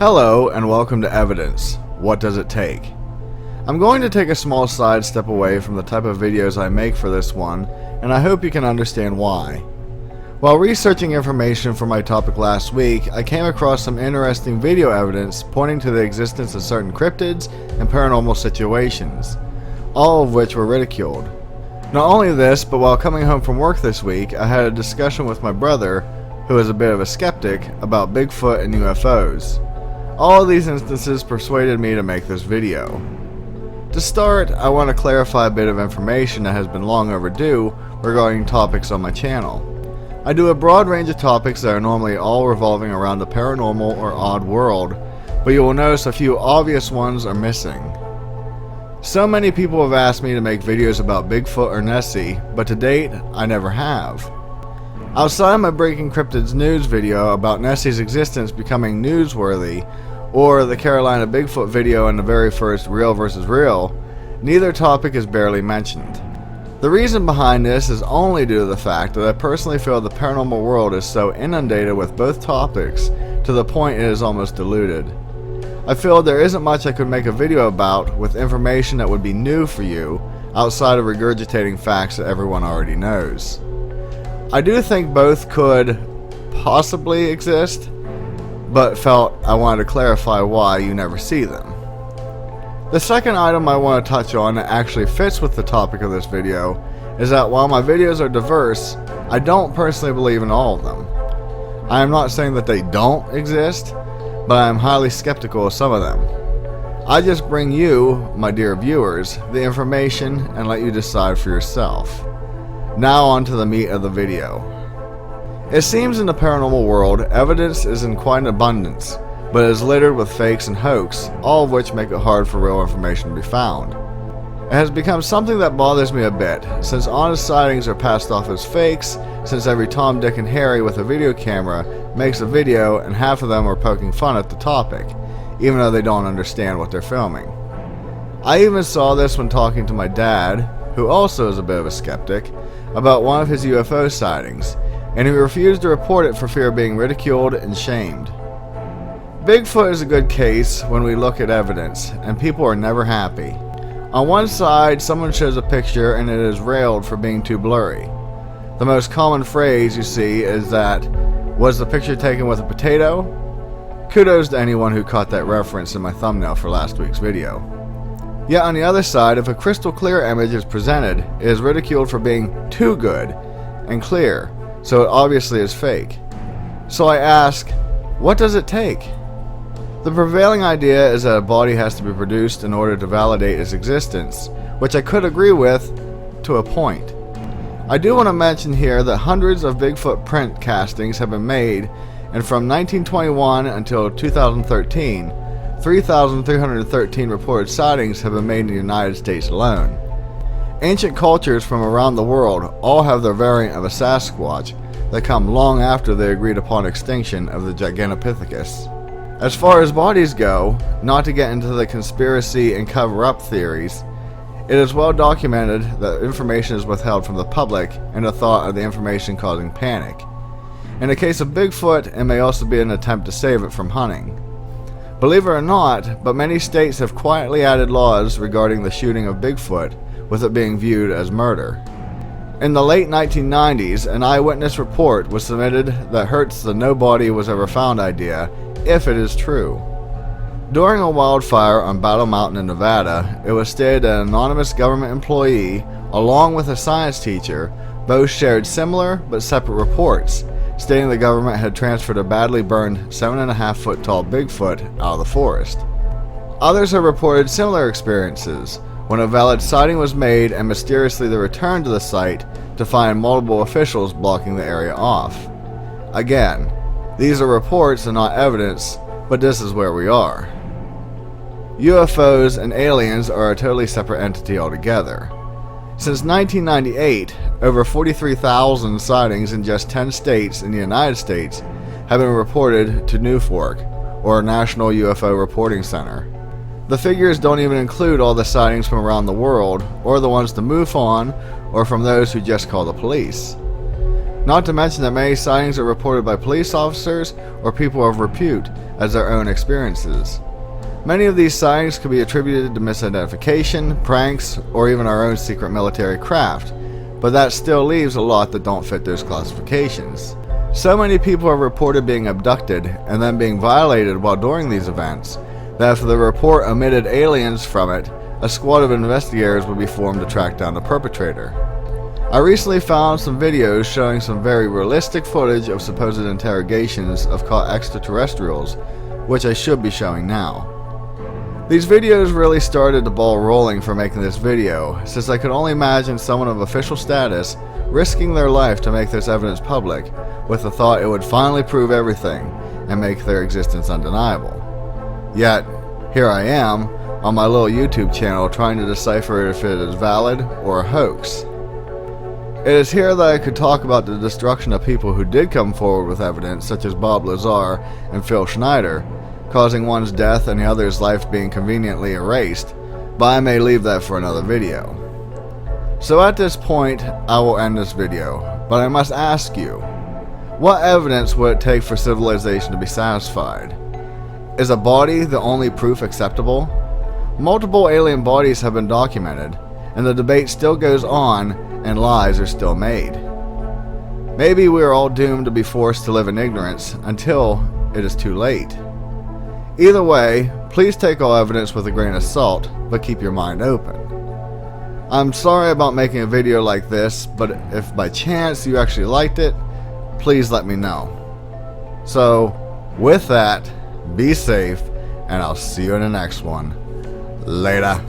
Hello and welcome to Evidence. What does it take? I'm going to take a small side step away from the type of videos I make for this one, and I hope you can understand why. While researching information for my topic last week, I came across some interesting video evidence pointing to the existence of certain cryptids and paranormal situations, all of which were ridiculed. Not only this, but while coming home from work this week, I had a discussion with my brother, who is a bit of a skeptic, about Bigfoot and UFOs. All of these instances persuaded me to make this video. To start, I want to clarify a bit of information that has been long overdue regarding topics on my channel. I do a broad range of topics that are normally all revolving around the paranormal or odd world, but you will notice a few obvious ones are missing. So many people have asked me to make videos about Bigfoot or Nessie, but to date, I never have. Outside my Breaking Cryptids news video about Nessie's existence becoming newsworthy, or the Carolina Bigfoot video and the very first Real vs. Real, neither topic is barely mentioned. The reason behind this is only due to the fact that I personally feel the paranormal world is so inundated with both topics to the point it is almost diluted. I feel there isn't much I could make a video about with information that would be new for you outside of regurgitating facts that everyone already knows. I do think both could possibly exist, but felt I wanted to clarify why you never see them. The second item I want to touch on that actually fits with the topic of this video is that while my videos are diverse, I don't personally believe in all of them. I am not saying that they don't exist, but I am highly skeptical of some of them. I just bring you, my dear viewers, the information and let you decide for yourself. Now on to the meat of the video. It seems in the paranormal world, evidence is in quite an abundance, but is littered with fakes and hoax, all of which make it hard for real information to be found. It has become something that bothers me a bit, since honest sightings are passed off as fakes, since every Tom, Dick, and Harry with a video camera makes a video and half of them are poking fun at the topic, even though they don't understand what they're filming. I even saw this when talking to my dad, who also is a bit of a skeptic, about one of his UFO sightings, and he refused to report it for fear of being ridiculed and shamed. Bigfoot is a good case when we look at evidence, and people are never happy. On one side, someone shows a picture and it is railed for being too blurry. The most common phrase you see is that, "Was the picture taken with a potato?" Kudos to anyone who caught that reference in my thumbnail for last week's video. Yet on the other side, if a crystal clear image is presented, it is ridiculed for being too good and clear, so it obviously is fake. So I ask, what does it take? The prevailing idea is that a body has to be produced in order to validate its existence, which I could agree with to a point. I do want to mention here that hundreds of Bigfoot print castings have been made, and from 1921 until 2013, 3,313 reported sightings have been made in the United States alone. Ancient cultures from around the world all have their variant of a Sasquatch that come long after the agreed upon extinction of the Gigantopithecus. As far as bodies go, not to get into the conspiracy and cover-up theories, it is well documented that information is withheld from the public and the thought of the information causing panic. In the case of Bigfoot, it may also be an attempt to save it from hunting. Believe it or not, but many states have quietly added laws regarding the shooting of Bigfoot, with it being viewed as murder. In the late 1990s, an eyewitness report was submitted that hurts the "no body was ever found" idea, if it is true. During a wildfire on Battle Mountain in Nevada, it was stated that an anonymous government employee, along with a science teacher, both shared similar but separate reports, stating the government had transferred a badly burned 7.5 foot tall Bigfoot out of the forest. Others have reported similar experiences, when a valid sighting was made and mysteriously they returned to the site to find multiple officials blocking the area off. Again, these are reports and not evidence, but this is where we are. UFOs and aliens are a totally separate entity altogether. Since 1998, over 43,000 sightings in just 10 states in the United States have been reported to NUFORC, or National UFO Reporting Center. The figures don't even include all the sightings from around the world, or the ones to MUFON, or from those who just call the police. Not to mention that many sightings are reported by police officers or people of repute as their own experiences. Many of these sightings could be attributed to misidentification, pranks, or even our own secret military craft, but that still leaves a lot that don't fit those classifications. So many people have reported being abducted and then being violated while doing these events, that if the report omitted aliens from it, a squad of investigators would be formed to track down the perpetrator. I recently found some videos showing some very realistic footage of supposed interrogations of caught extraterrestrials, which I should be showing now. These videos really started the ball rolling for making this video, since I could only imagine someone of official status risking their life to make this evidence public, with the thought it would finally prove everything and make their existence undeniable. Yet, here I am, on my little YouTube channel trying to decipher if it is valid or a hoax. It is here that I could talk about the destruction of people who did come forward with evidence, such as Bob Lazar and Phil Schneider, causing one's death and the other's life being conveniently erased, but I may leave that for another video. So at this point, I will end this video, but I must ask you, what evidence would it take for civilization to be satisfied? Is a body the only proof acceptable? Multiple alien bodies have been documented, and the debate still goes on and lies are still made. Maybe we are all doomed to be forced to live in ignorance until it is too late. Either way, please take all evidence with a grain of salt, but keep your mind open. I'm sorry about making a video like this, but if by chance you actually liked it, please let me know. So, with that, be safe, and I'll see you in the next one. Later.